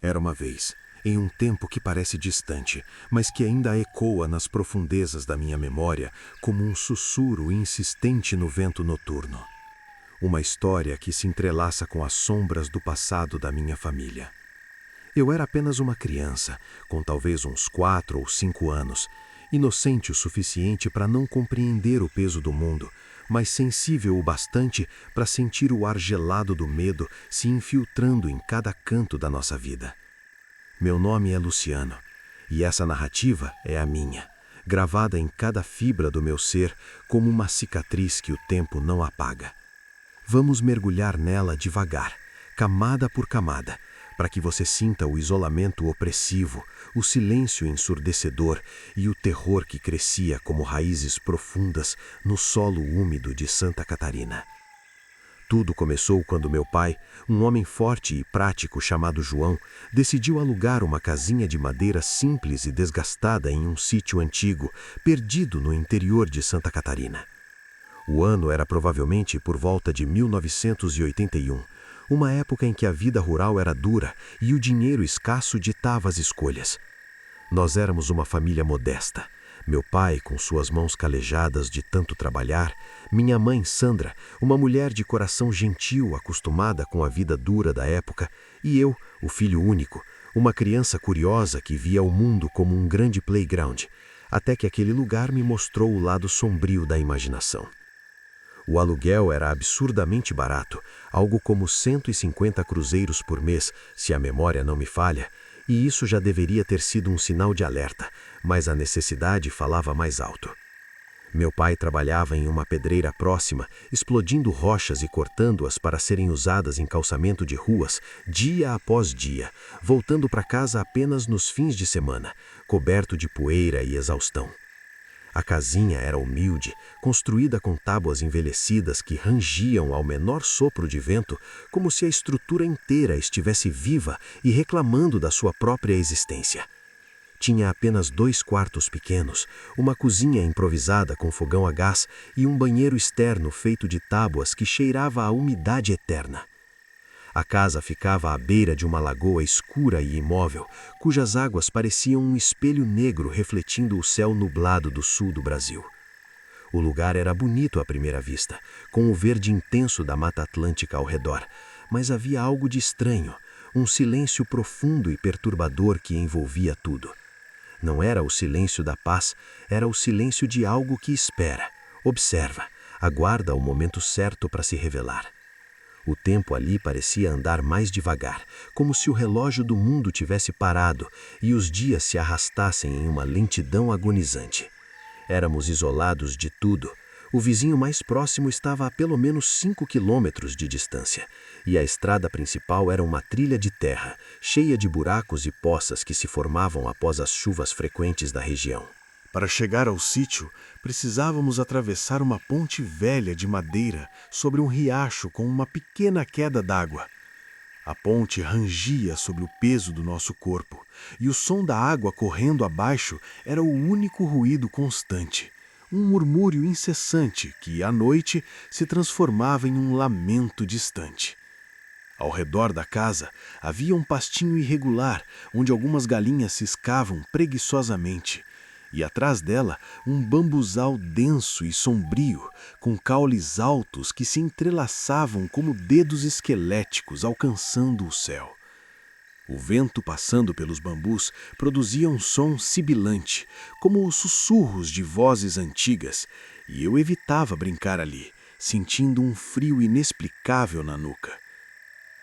Era uma vez, em um tempo que parece distante, mas que ainda ecoa nas profundezas da minha memória como um sussurro insistente no vento noturno. Uma história que se entrelaça com as sombras do passado da minha família. Eu era apenas uma criança, com talvez uns 4 ou 5 anos, inocente o suficiente para não compreender o peso do mundo, mas sensível o bastante para sentir o ar gelado do medo se infiltrando em cada canto da nossa vida. Meu nome é Luciano, e essa narrativa é a minha, gravada em cada fibra do meu ser como uma cicatriz que o tempo não apaga. Vamos mergulhar nela devagar, camada por camada, para que você sinta o isolamento opressivo, o silêncio ensurdecedor e o terror que crescia como raízes profundas no solo úmido de Santa Catarina. Tudo começou quando meu pai, um homem forte e prático chamado João, decidiu alugar uma casinha de madeira simples e desgastada em um sítio antigo, perdido no interior de Santa Catarina. O ano era provavelmente por volta de 1981, uma época em que a vida rural era dura e o dinheiro escasso ditava as escolhas. Nós éramos uma família modesta. Meu pai, com suas mãos calejadas de tanto trabalhar, minha mãe, Sandra, uma mulher de coração gentil acostumada com a vida dura da época, e eu, o filho único, uma criança curiosa que via o mundo como um grande playground, até que aquele lugar me mostrou o lado sombrio da imaginação. O aluguel era absurdamente barato, algo como 150 cruzeiros por mês, se a memória não me falha, e isso já deveria ter sido um sinal de alerta, mas a necessidade falava mais alto. Meu pai trabalhava em uma pedreira próxima, explodindo rochas e cortando-as para serem usadas em calçamento de ruas, dia após dia, voltando para casa apenas nos fins de semana, coberto de poeira e exaustão. A casinha era humilde, construída com tábuas envelhecidas que rangiam ao menor sopro de vento, como se a estrutura inteira estivesse viva e reclamando da sua própria existência. Tinha apenas 2 quartos pequenos, uma cozinha improvisada com fogão a gás e um banheiro externo feito de tábuas que cheirava a umidade eterna. A casa ficava à beira de uma lagoa escura e imóvel, cujas águas pareciam um espelho negro refletindo o céu nublado do sul do Brasil. O lugar era bonito à primeira vista, com o verde intenso da Mata Atlântica ao redor, mas havia algo de estranho, um silêncio profundo e perturbador que envolvia tudo. Não era o silêncio da paz, era o silêncio de algo que espera, observa, aguarda o momento certo para se revelar. O tempo ali parecia andar mais devagar, como se o relógio do mundo tivesse parado e os dias se arrastassem em uma lentidão agonizante. Éramos isolados de tudo. O vizinho mais próximo estava a pelo menos 5 quilômetros de distância, e a estrada principal era uma trilha de terra, cheia de buracos e poças que se formavam após as chuvas frequentes da região. Para chegar ao sítio, precisávamos atravessar uma ponte velha de madeira sobre um riacho com uma pequena queda d'água. A ponte rangia sob o peso do nosso corpo, e o som da água correndo abaixo era o único ruído constante, um murmúrio incessante que, à noite, se transformava em um lamento distante. Ao redor da casa havia um pastinho irregular, onde algumas galinhas ciscavam preguiçosamente, e atrás dela um bambuzal denso e sombrio, com caules altos que se entrelaçavam como dedos esqueléticos alcançando o céu. O vento passando pelos bambus produzia um som sibilante, como os sussurros de vozes antigas, e eu evitava brincar ali, sentindo um frio inexplicável na nuca.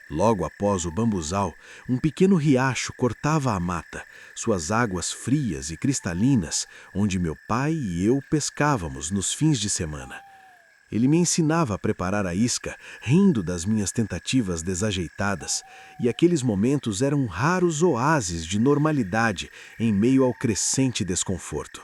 Logo após o bambuzal, um pequeno riacho cortava a mata, suas águas frias e cristalinas, onde meu pai e eu pescávamos nos fins de semana. Ele me ensinava a preparar a isca, rindo das minhas tentativas desajeitadas, e aqueles momentos eram raros oásis de normalidade em meio ao crescente desconforto.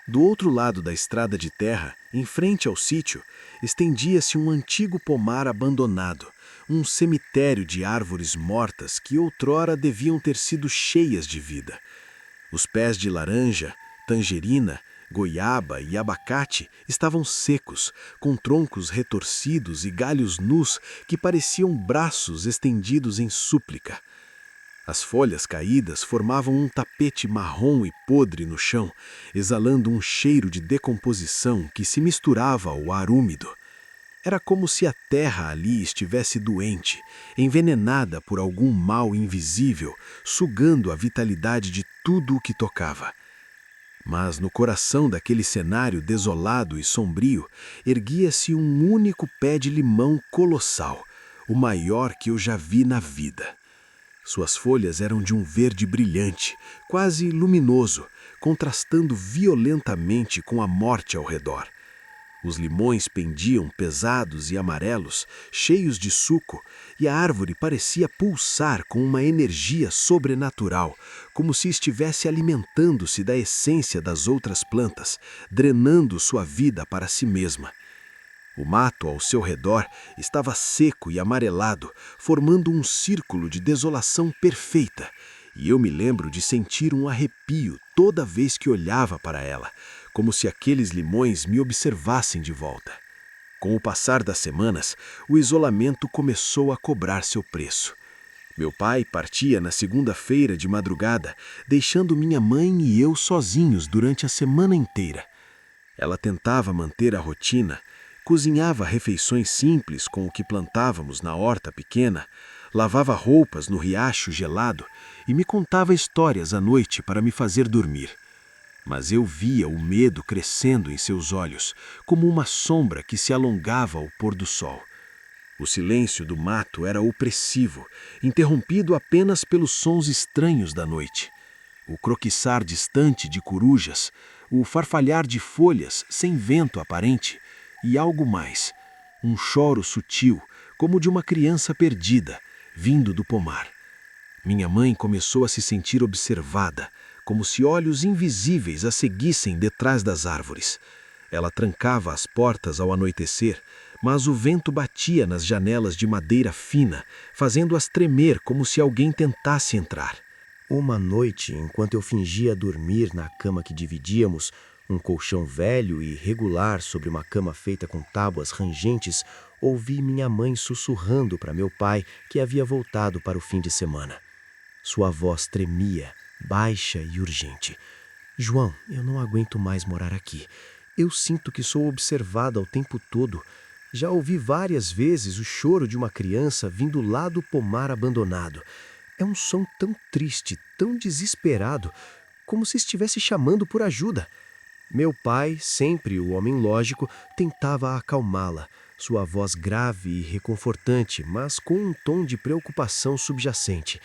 Do outro lado da estrada de terra, em frente ao sítio, estendia-se um antigo pomar abandonado, um cemitério de árvores mortas que outrora deviam ter sido cheias de vida. Os pés de laranja, tangerina, goiaba e abacate estavam secos, com troncos retorcidos e galhos nus que pareciam braços estendidos em súplica. As folhas caídas formavam um tapete marrom e podre no chão, exalando um cheiro de decomposição que se misturava ao ar úmido. Era como se a terra ali estivesse doente, envenenada por algum mal invisível, sugando a vitalidade de tudo o que tocava. Mas no coração daquele cenário desolado e sombrio, erguia-se um único pé de limão colossal, o maior que eu já vi na vida. Suas folhas eram de um verde brilhante, quase luminoso, contrastando violentamente com a morte ao redor. Os limões pendiam pesados e amarelos, cheios de suco, e a árvore parecia pulsar com uma energia sobrenatural, como se estivesse alimentando-se da essência das outras plantas, drenando sua vida para si mesma. O mato ao seu redor estava seco e amarelado, formando um círculo de desolação perfeita, e eu me lembro de sentir um arrepio toda vez que olhava para ela, como se aqueles limões me observassem de volta. Com o passar das semanas, o isolamento começou a cobrar seu preço. Meu pai partia na segunda-feira de madrugada, deixando minha mãe e eu sozinhos durante a semana inteira. Ela tentava manter a rotina, cozinhava refeições simples com o que plantávamos na horta pequena, lavava roupas no riacho gelado e me contava histórias à noite para me fazer dormir. Mas eu via o medo crescendo em seus olhos, como uma sombra que se alongava ao pôr do sol. O silêncio do mato era opressivo, interrompido apenas pelos sons estranhos da noite. O croquiçar distante de corujas, o farfalhar de folhas sem vento aparente e algo mais, um choro sutil, como de uma criança perdida, vindo do pomar. Minha mãe começou a se sentir observada, como se olhos invisíveis a seguissem detrás das árvores. Ela trancava as portas ao anoitecer, mas o vento batia nas janelas de madeira fina, fazendo-as tremer como se alguém tentasse entrar. Uma noite, enquanto eu fingia dormir na cama que dividíamos, um colchão velho e regular sobre uma cama feita com tábuas rangentes, ouvi minha mãe sussurrando para meu pai que havia voltado para o fim de semana. Sua voz tremia, baixa e urgente. João, eu não aguento mais morar aqui. Eu sinto que sou observada o tempo todo. Já ouvi várias vezes o choro de uma criança vindo lá do pomar abandonado. É um som tão triste, tão desesperado, como se estivesse chamando por ajuda. Meu pai, sempre o homem lógico, tentava acalmá-la, sua voz grave e reconfortante, mas com um tom de preocupação subjacente.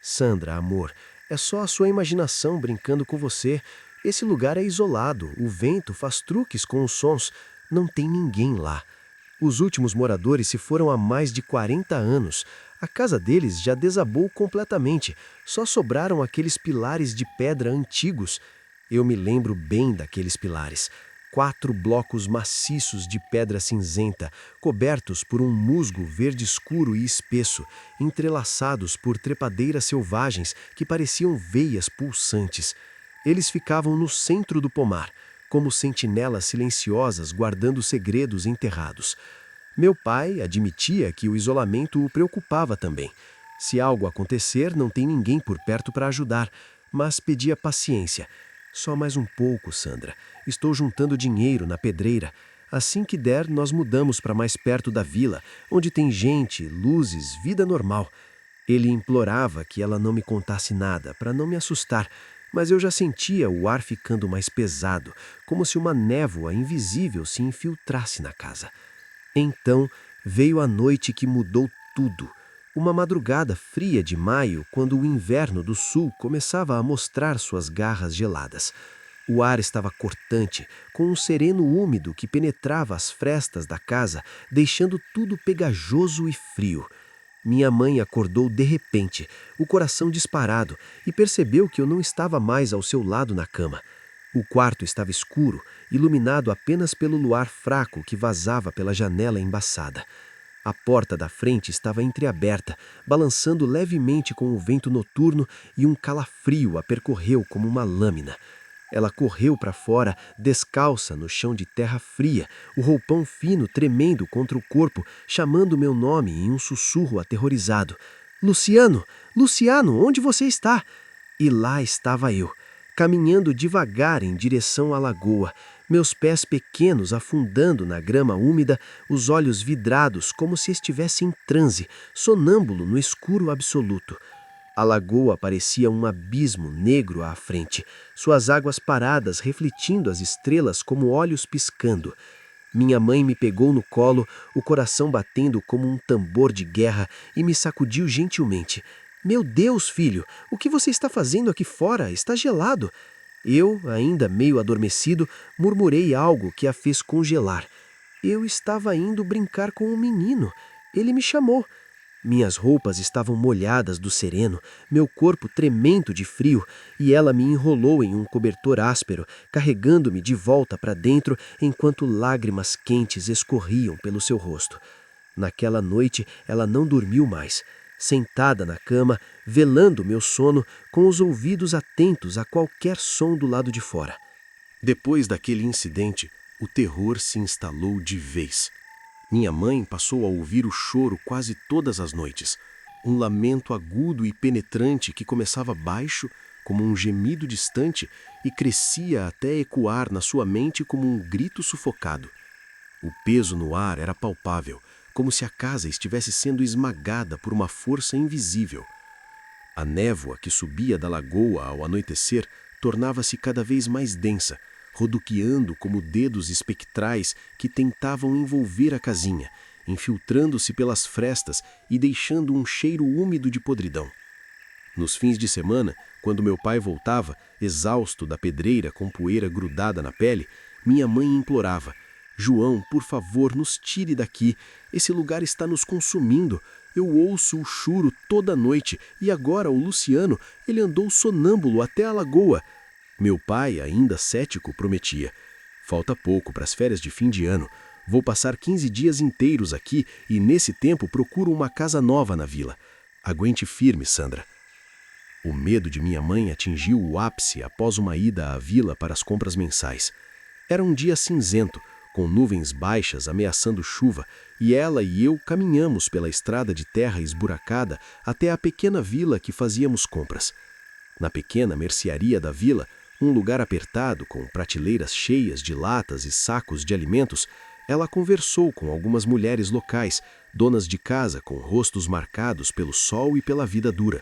Sandra, amor, é só a sua imaginação brincando com você. Esse lugar é isolado, o vento faz truques com os sons, não tem ninguém lá. Os últimos moradores se foram há mais de 40 anos. A casa deles já desabou completamente, só sobraram aqueles pilares de pedra antigos. Eu me lembro bem daqueles pilares. 4 blocos maciços de pedra cinzenta, cobertos por um musgo verde escuro e espesso, entrelaçados por trepadeiras selvagens que pareciam veias pulsantes. Eles ficavam no centro do pomar, como sentinelas silenciosas guardando segredos enterrados. Meu pai admitia que o isolamento o preocupava também. Se algo acontecer, não tem ninguém por perto para ajudar, mas pedia paciência. Só mais um pouco, Sandra. Estou juntando dinheiro na pedreira. Assim que der, nós mudamos para mais perto da vila, onde tem gente, luzes, vida normal. Ele implorava que ela não me contasse nada, para não me assustar, mas eu já sentia o ar ficando mais pesado, como se uma névoa invisível se infiltrasse na casa. Então veio a noite que mudou tudo. Uma madrugada fria de maio, quando o inverno do sul começava a mostrar suas garras geladas. O ar estava cortante, com um sereno úmido que penetrava as frestas da casa, deixando tudo pegajoso e frio. Minha mãe acordou de repente, o coração disparado, e percebeu que eu não estava mais ao seu lado na cama. O quarto estava escuro, iluminado apenas pelo luar fraco que vazava pela janela embaçada. A porta da frente estava entreaberta, balançando levemente com o vento noturno, e um calafrio a percorreu como uma lâmina. Ela correu para fora, descalça no chão de terra fria, o roupão fino tremendo contra o corpo, chamando meu nome em um sussurro aterrorizado. Luciano, Luciano, onde você está? E lá estava eu, caminhando devagar em direção à lagoa, meus pés pequenos afundando na grama úmida, os olhos vidrados como se estivesse em transe, sonâmbulo no escuro absoluto. A lagoa parecia um abismo negro à frente, suas águas paradas refletindo as estrelas como olhos piscando. Minha mãe me pegou no colo, o coração batendo como um tambor de guerra, e me sacudiu gentilmente. Meu Deus, filho, o que você está fazendo aqui fora? Está gelado. Eu, ainda meio adormecido, murmurei algo que a fez congelar. Eu estava indo brincar com um menino. Ele me chamou. Minhas roupas estavam molhadas do sereno, meu corpo tremendo de frio, e ela me enrolou em um cobertor áspero, carregando-me de volta para dentro enquanto lágrimas quentes escorriam pelo seu rosto. Naquela noite ela não dormiu mais, sentada na cama, velando meu sono, com os ouvidos atentos a qualquer som do lado de fora. Depois daquele incidente, o terror se instalou de vez. Minha mãe passou a ouvir o choro quase todas as noites, um lamento agudo e penetrante que começava baixo, como um gemido distante, e crescia até ecoar na sua mente como um grito sufocado. O peso no ar era palpável, como se a casa estivesse sendo esmagada por uma força invisível. A névoa que subia da lagoa ao anoitecer tornava-se cada vez mais densa, rodopiando como dedos espectrais que tentavam envolver a casinha, infiltrando-se pelas frestas e deixando um cheiro úmido de podridão. Nos fins de semana, quando meu pai voltava, exausto da pedreira com poeira grudada na pele, minha mãe implorava: João, por favor, nos tire daqui. Esse lugar está nos consumindo. Eu ouço o choro toda noite e agora o Luciano, ele andou sonâmbulo até a lagoa. Meu pai, ainda cético, prometia: falta pouco para as férias de fim de ano. Vou passar 15 dias inteiros aqui e, nesse tempo, procuro uma casa nova na vila. Aguente firme, Sandra. O medo de minha mãe atingiu o ápice após uma ida à vila para as compras mensais. Era um dia cinzento, com nuvens baixas ameaçando chuva, e ela e eu caminhamos pela estrada de terra esburacada até a pequena vila que fazíamos compras. Na pequena mercearia da vila, um lugar apertado com prateleiras cheias de latas e sacos de alimentos, ela conversou com algumas mulheres locais, donas de casa com rostos marcados pelo sol e pela vida dura.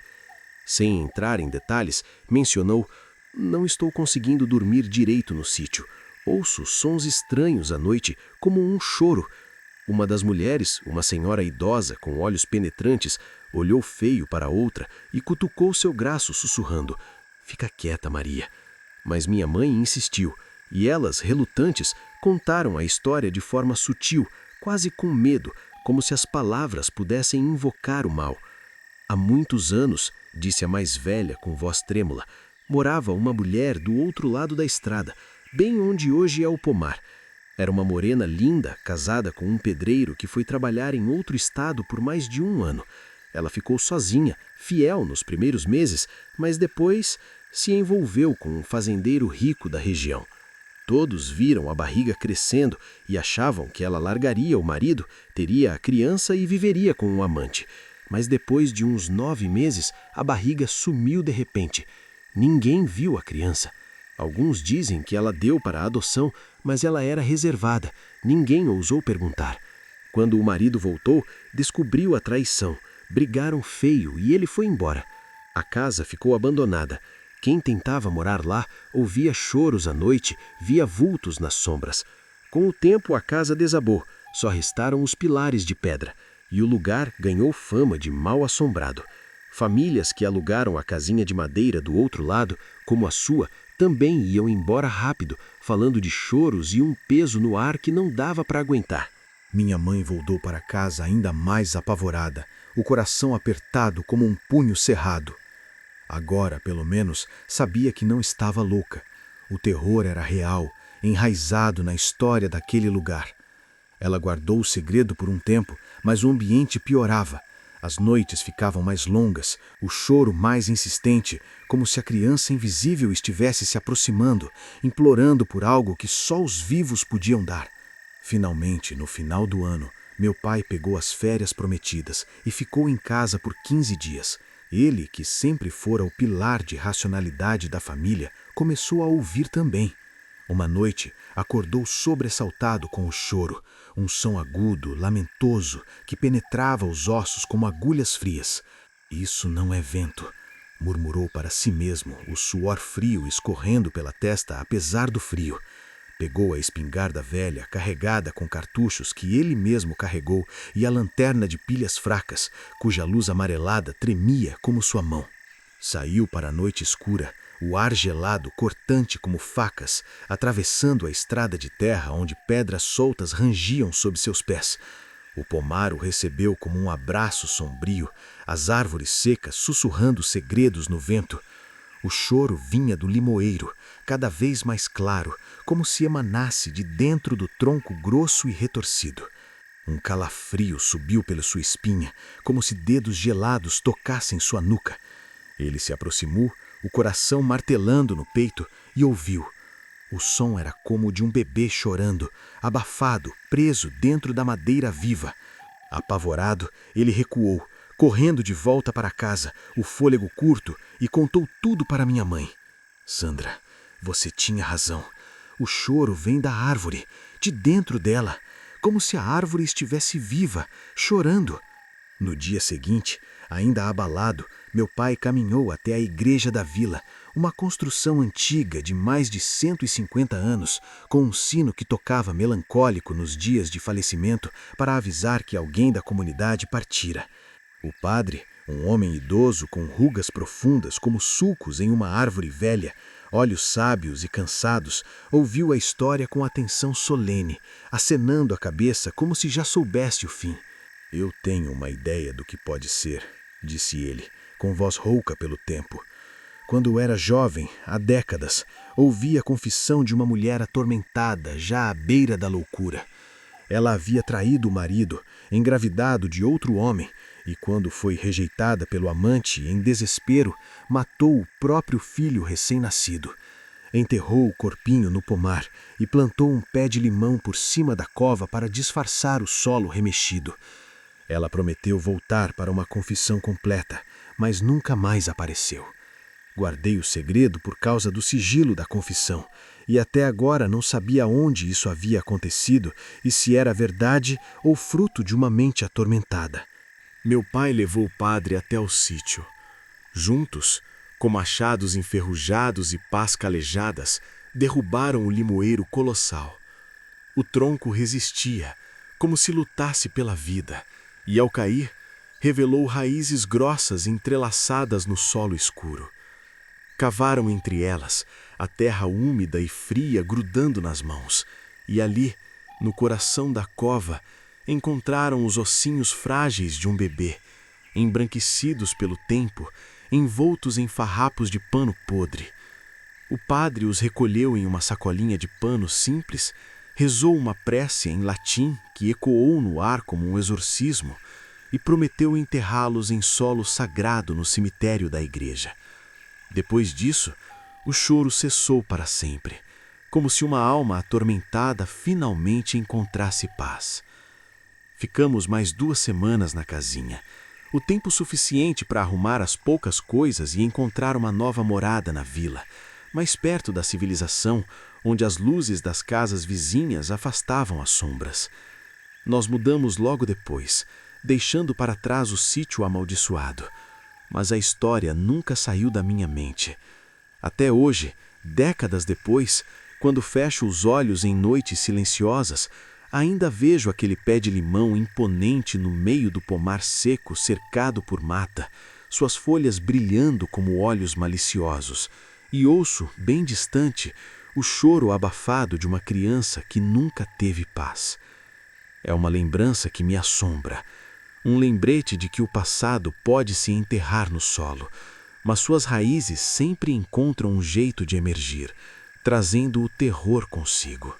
Sem entrar em detalhes, mencionou: não estou conseguindo dormir direito no sítio. Ouço sons estranhos à noite, como um choro. Uma das mulheres, uma senhora idosa com olhos penetrantes, olhou feio para a outra e cutucou seu braço, sussurrando: fica quieta, Maria. Mas minha mãe insistiu, e elas, relutantes, contaram a história de forma sutil, quase com medo, como se as palavras pudessem invocar o mal. Há muitos anos, disse a mais velha com voz trêmula, morava uma mulher do outro lado da estrada, bem onde hoje é o pomar. Era uma morena linda, casada com um pedreiro que foi trabalhar em outro estado por mais de 1 ano. Ela ficou sozinha, fiel nos primeiros meses, mas depois se envolveu com um fazendeiro rico da região. Todos viram a barriga crescendo e achavam que ela largaria o marido, teria a criança e viveria com um amante. Mas depois de uns 9 meses, a barriga sumiu de repente. Ninguém viu a criança. Alguns dizem que ela deu para a adoção, mas ela era reservada. Ninguém ousou perguntar. Quando o marido voltou, descobriu a traição. Brigaram feio e ele foi embora. A casa ficou abandonada. Quem tentava morar lá ouvia choros à noite, via vultos nas sombras. Com o tempo, a casa desabou. Só restaram os pilares de pedra. E o lugar ganhou fama de mal assombrado. Famílias que alugaram a casinha de madeira do outro lado, como a sua, também iam embora rápido, falando de choros e um peso no ar que não dava para aguentar. Minha mãe voltou para casa ainda mais apavorada, o coração apertado como um punho cerrado. Agora, pelo menos, sabia que não estava louca. O terror era real, enraizado na história daquele lugar. Ela guardou o segredo por um tempo, mas o ambiente piorava. As noites ficavam mais longas, o choro mais insistente, como se a criança invisível estivesse se aproximando, implorando por algo que só os vivos podiam dar. Finalmente, no final do ano, Meu pai pegou as férias prometidas e ficou em casa por 15 dias. Ele, que sempre fora o pilar de racionalidade da família, começou a ouvir também. Uma noite, acordou sobressaltado com o choro, um som agudo, lamentoso, que penetrava os ossos como agulhas frias. Isso não é vento, murmurou para si mesmo, o suor frio escorrendo pela testa apesar do frio. Pegou a espingarda velha, carregada com cartuchos que ele mesmo carregou, e a lanterna de pilhas fracas, cuja luz amarelada tremia como sua mão. Saiu para a noite escura, o ar gelado cortante como facas, atravessando a estrada de terra onde pedras soltas rangiam sob seus pés. O pomar o recebeu como um abraço sombrio, as árvores secas sussurrando segredos no vento. O choro vinha do limoeiro, cada vez mais claro, como se emanasse de dentro do tronco grosso e retorcido. Um calafrio subiu pela sua espinha, como se dedos gelados tocassem sua nuca. Ele se aproximou, o coração martelando no peito, e ouviu. O som era como o de um bebê chorando, abafado, preso dentro da madeira viva. Apavorado, ele recuou, correndo de volta para casa, o fôlego curto, e contou tudo para minha mãe. Sandra, você tinha razão. O choro vem da árvore, de dentro dela, como se a árvore estivesse viva, chorando. No dia seguinte, ainda abalado, meu pai caminhou até a igreja da vila, uma construção antiga de mais de 150 anos, com um sino que tocava melancólico nos dias de falecimento para avisar que alguém da comunidade partira. O padre, um homem idoso com rugas profundas como sulcos em uma árvore velha, olhos sábios e cansados, ouviu a história com atenção solene, acenando a cabeça como se já soubesse o fim. Eu tenho uma ideia do que pode ser, disse ele, com voz rouca pelo tempo. Quando era jovem, há décadas, ouvi a confissão de uma mulher atormentada, já à beira da loucura. Ela havia traído o marido, engravidado de outro homem, e quando foi rejeitada pelo amante, em desespero, matou o próprio filho recém-nascido. Enterrou o corpinho no pomar e plantou um pé de limão por cima da cova para disfarçar o solo remexido. Ela prometeu voltar para uma confissão completa, mas nunca mais apareceu. Guardei o segredo por causa do sigilo da confissão, e até agora não sabia onde isso havia acontecido e se era verdade ou fruto de uma mente atormentada. Meu pai levou o padre até o sítio. Juntos, com machados enferrujados e pás calejadas, derrubaram o limoeiro colossal. O tronco resistia, como se lutasse pela vida, e ao cair, revelou raízes grossas entrelaçadas no solo escuro. Cavaram entre elas, a terra úmida e fria grudando nas mãos, e ali, no coração da cova, encontraram os ossinhos frágeis de um bebê, embranquecidos pelo tempo, envoltos em farrapos de pano podre. O padre os recolheu em uma sacolinha de pano simples, rezou uma prece em latim que ecoou no ar como um exorcismo e prometeu enterrá-los em solo sagrado no cemitério da igreja. Depois disso, o choro cessou para sempre, como se uma alma atormentada finalmente encontrasse paz. Ficamos mais 2 semanas na casinha, o tempo suficiente para arrumar as poucas coisas e encontrar uma nova morada na vila, mais perto da civilização, onde as luzes das casas vizinhas afastavam as sombras. Nós mudamos logo depois, deixando para trás o sítio amaldiçoado. Mas a história nunca saiu da minha mente. Até hoje, décadas depois, quando fecho os olhos em noites silenciosas, ainda vejo aquele pé de limão imponente no meio do pomar seco cercado por mata, suas folhas brilhando como olhos maliciosos, e ouço, bem distante, o choro abafado de uma criança que nunca teve paz. É uma lembrança que me assombra, um lembrete de que o passado pode se enterrar no solo, mas suas raízes sempre encontram um jeito de emergir, trazendo o terror consigo.